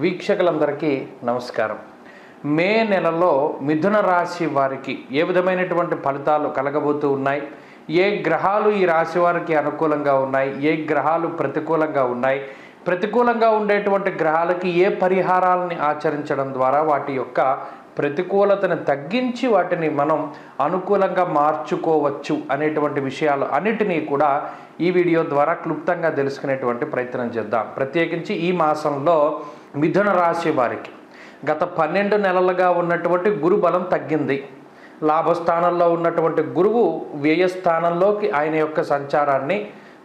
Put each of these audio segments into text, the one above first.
వీక్షకులందరికీ నమస్కారం. మే నెలలో మిథున రాశి వారికి ఏ విధమైనటువంటి ఫలితాలు కలగబోతూ ఉన్నాయి, ఏ గ్రహాలు ఈ రాశి వారికి అనుకూలంగా ఉన్నాయి, ఏ గ్రహాలు ప్రతికూలంగా ఉన్నాయి, ప్రతికూలంగా ఉండేటువంటి గ్రహాలకి ఏ పరిహారాలని ఆచరించడం ద్వారా వాటి యొక్క ప్రతికూలతను తగ్గించి వాటిని మనం అనుకూలంగా మార్చుకోవచ్చు అనేటువంటి విషయాలు అన్నిటినీ కూడా ఈ వీడియో ద్వారా క్లుప్తంగా తెలుసుకునేటువంటి ప్రయత్నం చేద్దాం. ప్రత్యేకించి ఈ మాసంలో మిథున రాశి వారికి గత 12 నెలలుగా ఉన్నటువంటి గురు బలం తగ్గింది. లాభస్థానంలో ఉన్నటువంటి గురువు వ్యయస్థానంలోకి ఆయన యొక్క సంచారాన్ని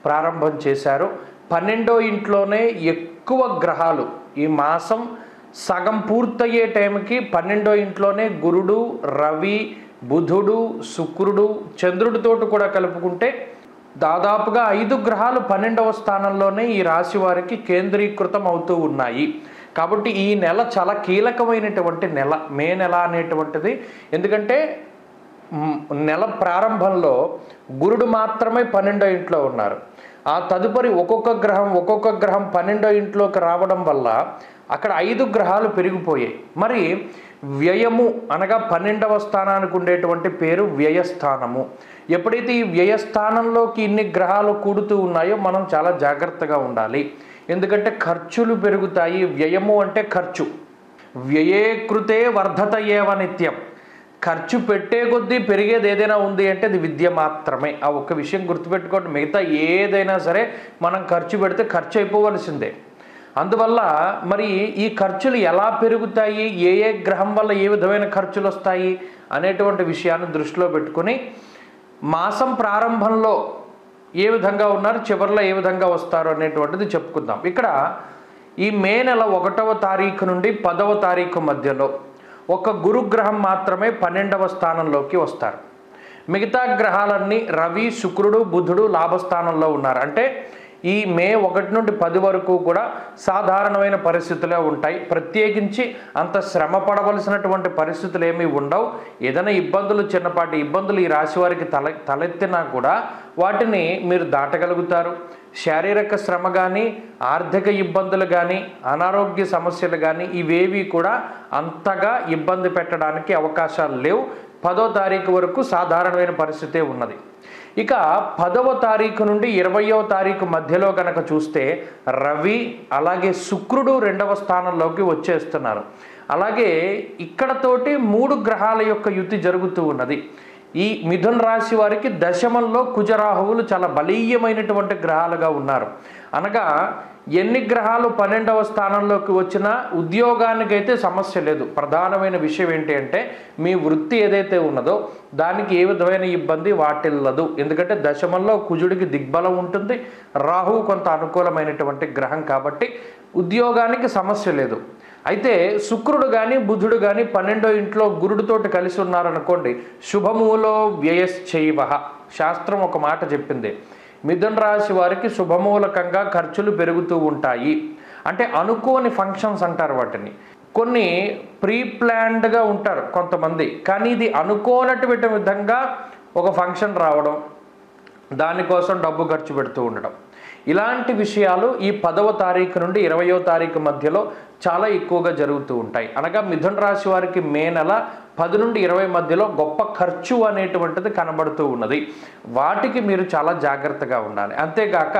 ప్రారంభం చేశారు. 12వ ఇంట్లోనే ఎక్కువ గ్రహాలు ఈ మాసం సగం పూర్తయ్యే టైంకి 12వ ఇంట్లోనే గురుడు, రవి, బుధుడు, శుక్రుడు, చంద్రుడితోటి కూడా కలుపుకుంటే దాదాపుగా 5 గ్రహాలు 12వ స్థానంలోనే ఈ రాశి వారికి కేంద్రీకృతం అవుతూ ఉన్నాయి. కాబట్టి ఈ నెల చాలా కీలకమైనటువంటి నెల, మే నెల అనేటువంటిది. ఎందుకంటే నెల ప్రారంభంలో గురుడు మాత్రమే 12వ ఇంట్లో ఉన్నారు. ఆ తదుపరి ఒక్కొక్క గ్రహం 12వ ఇంట్లోకి రావడం వల్ల అక్కడ 5 గ్రహాలు పెరిగిపోయాయి. మరి వ్యయము అనగా 12వ స్థానానికి ఉండేటువంటి పేరు వ్యయస్థానము. ఎప్పుడైతే ఈ వ్యయస్థానంలోకి ఇన్ని గ్రహాలు కూడుతూ ఉన్నాయో మనం చాలా జాగ్రత్తగా ఉండాలి. ఎందుకంటే ఖర్చులు పెరుగుతాయి. వ్యయము అంటే ఖర్చు. వ్యయే కృతే వర్ధత ఏవ నిత్యం. ఖర్చు పెట్టే కొద్దీ పెరిగేది ఏదైనా ఉంది అంటే అది విద్య మాత్రమే. ఆ ఒక్క విషయం గుర్తుపెట్టుకోండి. మిగతా ఏదైనా సరే మనం ఖర్చు పెడితే ఖర్చు అయిపోవలసిందే. అందువల్ల మరి ఈ ఖర్చులు ఎలా పెరుగుతాయి, ఏ గ్రహం వల్ల ఏ విధమైన ఖర్చులు వస్తాయి అనేటువంటి విషయాన్ని దృష్టిలో పెట్టుకుని మాసం ప్రారంభంలో ఏ విధంగా ఉన్నారు, చివరిలో ఏ విధంగా వస్తారు అనేటువంటిది చెప్పుకుందాం. ఇక్కడ ఈ మే నెల 1వ తారీఖు నుండి 10వ తారీఖు మధ్యలో ఒక గురుగ్రహం మాత్రమే 12వ స్థానంలోకి వస్తారు. మిగతా గ్రహాలన్నీ రవి, శుక్రుడు, బుధుడు లాభస్థానంలో ఉన్నారు. అంటే ఈ మే 1 నుండి 10 వరకు కూడా సాధారణమైన పరిస్థితులే ఉంటాయి. ప్రత్యేకించి అంత శ్రమ పడవలసినటువంటి పరిస్థితులు ఏమీ ఉండవు. ఏదైనా ఇబ్బందులు, చిన్నపాటి ఇబ్బందులు ఈ రాశి వారికి తలెత్తినా కూడా వాటిని మీరు దాటగలుగుతారు. శారీరక శ్రమ కానీ, ఆర్థిక ఇబ్బందులు కానీ, అనారోగ్య సమస్యలు కానీ ఇవేవి కూడా అంతగా ఇబ్బంది పెట్టడానికి అవకాశాలు లేవు. 10వ తారీఖు వరకు సాధారణమైన పరిస్థితే ఉన్నది. ఇక 10వ తారీఖు నుండి 20వ తారీఖు మధ్యలో కనుక చూస్తే రవి అలాగే శుక్రుడు 2వ స్థానంలోకి వచ్చేస్తున్నారు. అలాగే ఇక్కడతోటి 3 గ్రహాల యొక్క యుతి జరుగుతూ ఉన్నది. ఈ మిథున రాశి వారికి దశమంలో కుజరాహువులు చాలా బలీయమైనటువంటి గ్రహాలుగా ఉన్నారు. అనగా ఎన్ని గ్రహాలు 12వ స్థానంలోకి వచ్చినా ఉద్యోగానికైతే సమస్య లేదు. ప్రధానమైన విషయం ఏంటి అంటే మీ వృత్తి ఏదైతే ఉన్నదో దానికి ఏ విధమైన ఇబ్బంది వాటిల్లదు. ఎందుకంటే దశమంలో కుజుడికి దిగ్బలం ఉంటుంది, రాహువు కొంత అనుకూలమైనటువంటి గ్రహం కాబట్టి ఉద్యోగానికి సమస్య లేదు. అయితే శుక్రుడు కానీ బుధుడు కానీ 12వ ఇంట్లో గురుడితోటి కలిసి ఉన్నారనుకోండి, శుభమూలో వ్యయశ్చైవ. శాస్త్రం ఒక మాట చెప్పింది, మిథున రాశి వారికి శుభమూలకంగా ఖర్చులు పెరుగుతూ ఉంటాయి. అంటే అనుకోని ఫంక్షన్స్ అంటారు వాటిని. కొన్ని ప్రీ ప్లాన్డ్గా ఉంటారు కొంతమంది, కానీ ఇది అనుకోనటువంటి విధంగా ఒక ఫంక్షన్ రావడం, దానికోసం డబ్బు ఖర్చు పెడుతూ ఉండడం, ఇలాంటి విషయాలు ఈ 10వ తారీఖు నుండి 20వ తారీఖు మధ్యలో చాలా ఎక్కువగా జరుగుతూ ఉంటాయి. అనగా మిథున రాశి వారికి మే నెల 10 నుండి 20 మధ్యలో గొప్ప ఖర్చు అనేటువంటిది కనబడుతూ ఉన్నది. వాటికి మీరు చాలా జాగ్రత్తగా ఉండాలి. అంతేగాక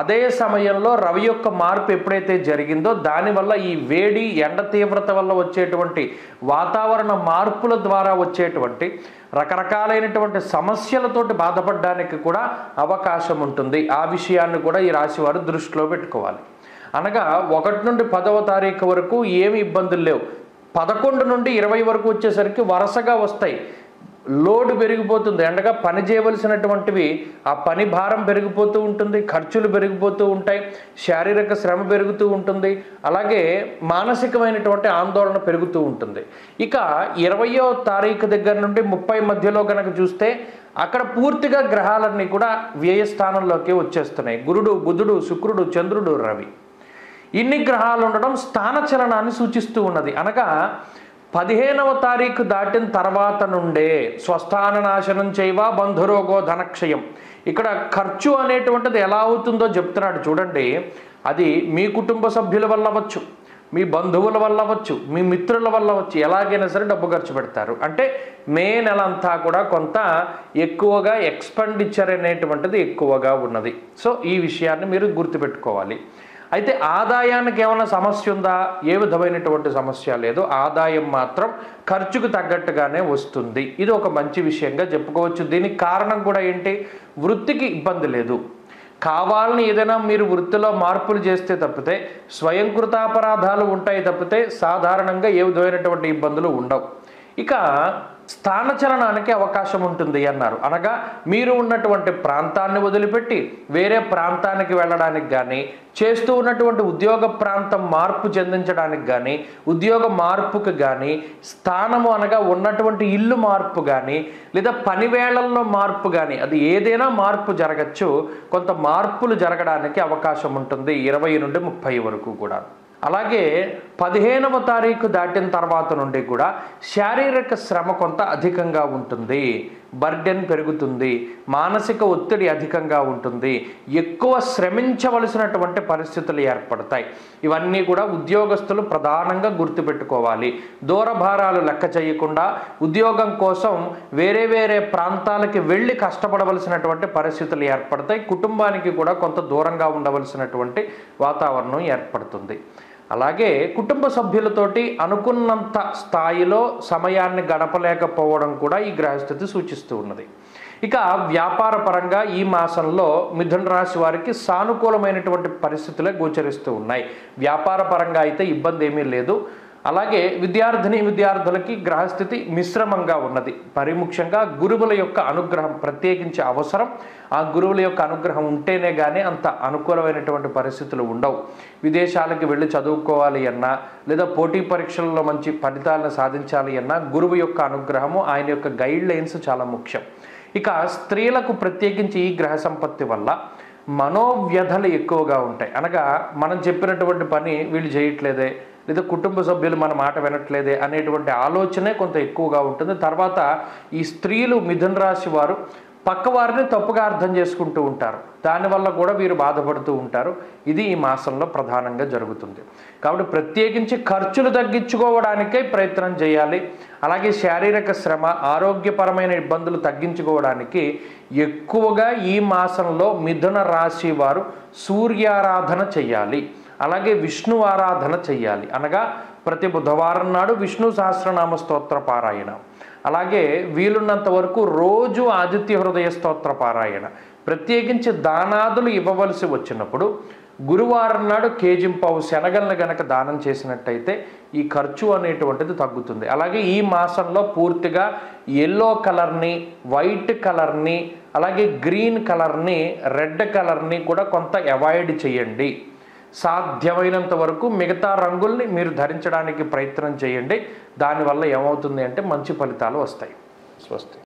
అదే సమయంలో రవి యొక్క మార్పు ఎప్పుడైతే జరిగిందో దానివల్ల ఈ వేడి, ఎండ తీవ్రత వల్ల వచ్చేటువంటి వాతావరణ మార్పుల ద్వారా వచ్చేటువంటి రకరకాలైనటువంటి సమస్యలతోటి బాధపడడానికి కూడా అవకాశం ఉంటుంది. ఆ విషయాన్ని కూడా ఈ రాశి వారు దృష్టిలో పెట్టుకోవాలి. అనగా 1 నుండి 10వ తారీఖు వరకు ఏమి ఇబ్బందులు లేవు. 11 నుండి 20 వరకు వచ్చేసరికి వరుసగా వస్తాయి. లోడ్ పెరిగిపోతుంది. అండగా పని చేయవలసినటువంటివి ఆ పని భారం పెరిగిపోతూ ఉంటుంది, ఖర్చులు పెరిగిపోతూ ఉంటాయి, శారీరక శ్రమ పెరుగుతూ ఉంటుంది, అలాగే మానసికమైనటువంటి ఆందోళన పెరుగుతూ ఉంటుంది. ఇక 20వ తారీఖు దగ్గర నుండి 30 మధ్యలో కనుక చూస్తే అక్కడ పూర్తిగా గ్రహాలన్నీ కూడా వ్యయస్థానంలోకి వచ్చేస్తున్నాయి. గురుడు, బుధుడు, శుక్రుడు, చంద్రుడు, రవి. ఇన్ని గ్రహాలు ఉండడం స్థానచలనాన్ని సూచిస్తూ ఉన్నది. అనగా 15వ తారీఖు దాటిన తర్వాత నుండే స్వస్థాన నాశనం చేయవా బంధురోగో ధనక్షయం. ఇక్కడ ఖర్చు అనేటువంటిది ఎలా అవుతుందో చెప్తున్నాడు చూడండి. అది మీ కుటుంబ సభ్యుల వల్ల అవ్వచ్చు, మీ బంధువుల వల్ల అవ్వచ్చు, మీ మిత్రుల వల్ల అవ్వచ్చు, ఎలాగైనా సరే డబ్బు ఖర్చు పెడతారు. అంటే మే నెల అంతా కూడా కొంత ఎక్కువగా ఎక్స్పెండిచర్ అనేటువంటిది ఎక్కువగా ఉన్నది. సో ఈ విషయాన్ని మీరు గుర్తుపెట్టుకోవాలి. అయితే ఆదాయానికి ఏమైనా సమస్య ఉందా? ఏ విధమైనటువంటి సమస్య లేదు. ఆదాయం మాత్రం ఖర్చుకు తగ్గట్టుగానే వస్తుంది. ఇది ఒక మంచి విషయంగా చెప్పుకోవచ్చు. దీనికి కారణం కూడా ఏంటి? వృత్తికి ఇబ్బంది లేదు. కావాలని ఏదైనా మీరు వృత్తిలో మార్పులు చేస్తే తప్పితే, స్వయంకృతాపరాధాలు ఉంటాయి తప్పితే సాధారణంగా ఏ విధమైనటువంటి ఇబ్బందులు ఉండవు. ఇక స్థానచలనానికి అవకాశం ఉంటుంది అన్నారు. అనగా మీరు ఉన్నటువంటి ప్రాంతాన్ని వదిలిపెట్టి వేరే ప్రాంతానికి వెళ్ళడానికి కానీ, చేస్తూ ఉన్నటువంటి ఉద్యోగ ప్రాంతం మార్పు చెందించడానికి కానీ, ఉద్యోగ మార్పుకు కానీ, స్థానము అనగా ఉన్నటువంటి ఇల్లు మార్పు కానీ, లేదా పని వేళల్లో మార్పు కానీ, అది ఏదైనా మార్పు జరగచ్చు. కొంత మార్పులు జరగడానికి అవకాశం ఉంటుంది 20 నుండి 30 వరకు కూడా. అలాగే 15వ తారీఖు దాటిన తర్వాత నుండి కూడా శారీరక శ్రమ కొంత అధికంగా ఉంటుంది. బర్డెన్ పెరుగుతుంది, మానసిక ఒత్తిడి అధికంగా ఉంటుంది, ఎక్కువ శ్రమించవలసినటువంటి పరిస్థితులు ఏర్పడతాయి. ఇవన్నీ కూడా ఉద్యోగస్తులు ప్రధానంగా గుర్తుపెట్టుకోవాలి. దూరభారాలు లెక్క చేయకుండా ఉద్యోగం కోసం వేరే వేరే ప్రాంతాలకి వెళ్ళి కష్టపడవలసినటువంటి పరిస్థితులు ఏర్పడతాయి. కుటుంబానికి కూడా కొంత దూరంగా ఉండవలసినటువంటి వాతావరణం ఏర్పడుతుంది. అలాగే కుటుంబ సభ్యులతోటి అనుకున్నంత స్థాయిలో సమయాన్ని గడపలేకపోవడం కూడా ఈ గ్రహస్థితి సూచిస్తూ ఉన్నది. ఇక వ్యాపార పరంగా ఈ మాసంలో మిథున రాశి వారికి సానుకూలమైనటువంటి పరిస్థితులే గోచరిస్తూ ఉన్నాయి. వ్యాపార పరంగా అయితే ఇబ్బంది ఏమీ లేదు. అలాగే విద్యార్థులకి గ్రహస్థితి మిశ్రమంగా ఉన్నది. మరి ముఖ్యంగా గురువుల యొక్క అనుగ్రహం ప్రత్యేకించి అవసరం. ఆ గురువుల యొక్క అనుగ్రహం ఉంటేనే కానీ అంత అనుకూలమైనటువంటి పరిస్థితులు ఉండవు. విదేశాలకు వెళ్ళి చదువుకోవాలి అన్నా, లేదా పోటీ పరీక్షల్లో మంచి ఫలితాలను సాధించాలి అన్నా గురువు యొక్క అనుగ్రహము, ఆయన యొక్క గైడ్ లైన్స్ చాలా ముఖ్యం. ఇక స్త్రీలకు ప్రత్యేకించి ఈ గ్రహ సంపత్తి వల్ల మనోవ్యధలు ఎక్కువగా ఉంటాయి. అనగా మనం చెప్పినటువంటి పని వీళ్ళు చేయట్లేదే, లేదా కుటుంబ సభ్యులు మన మాట వినట్లేదే అనేటువంటి ఆలోచనే కొంత ఎక్కువగా ఉంటుంది. తర్వాత ఈ స్త్రీలు మిథున రాశి వారు పక్కవారిని తప్పుగా అర్థం చేసుకుంటూ ఉంటారు. దానివల్ల కూడా వీరు బాధపడుతూ ఉంటారు. ఇది ఈ మాసంలో ప్రధానంగా జరుగుతుంది. కాబట్టి ప్రత్యేకించి ఖర్చులు తగ్గించుకోవడానికే ప్రయత్నం చేయాలి. అలాగే శారీరక శ్రమ, ఆరోగ్యపరమైన ఇబ్బందులు తగ్గించుకోవడానికి ఎక్కువగా ఈ మాసంలో మిథున రాశి వారు సూర్యారాధన చెయ్యాలి. అలాగే విష్ణు ఆరాధన చెయ్యాలి. అనగా ప్రతి బుధవారం నాడు విష్ణు సహస్రనామ స్తోత్ర పారాయణ, అలాగే వీలున్నంత వరకు రోజు ఆదిత్య హృదయ స్తోత్ర పారాయణ. ప్రత్యేకించి దానాదులు ఇవ్వవలసి వచ్చినప్పుడు గురువారం నాడు కేజింపావు శనగలను గనక దానం చేసినట్టయితే ఈ ఖర్చు అనేటువంటిది తగ్గుతుంది. అలాగే ఈ మాసంలో పూర్తిగా ఎల్లో కలర్ని, వైట్ కలర్ని, అలాగే గ్రీన్ కలర్ని, రెడ్ కలర్ని కూడా కొంత అవాయిడ్ చేయండి. సాధ్యమైనంత వరకు మిగతా రంగుల్ని మీరు ధరించడానికి ప్రయత్నం చేయండి. దానివల్ల ఏమవుతుంది అంటే మంచి ఫలితాలు వస్తాయి. స్వస్తి.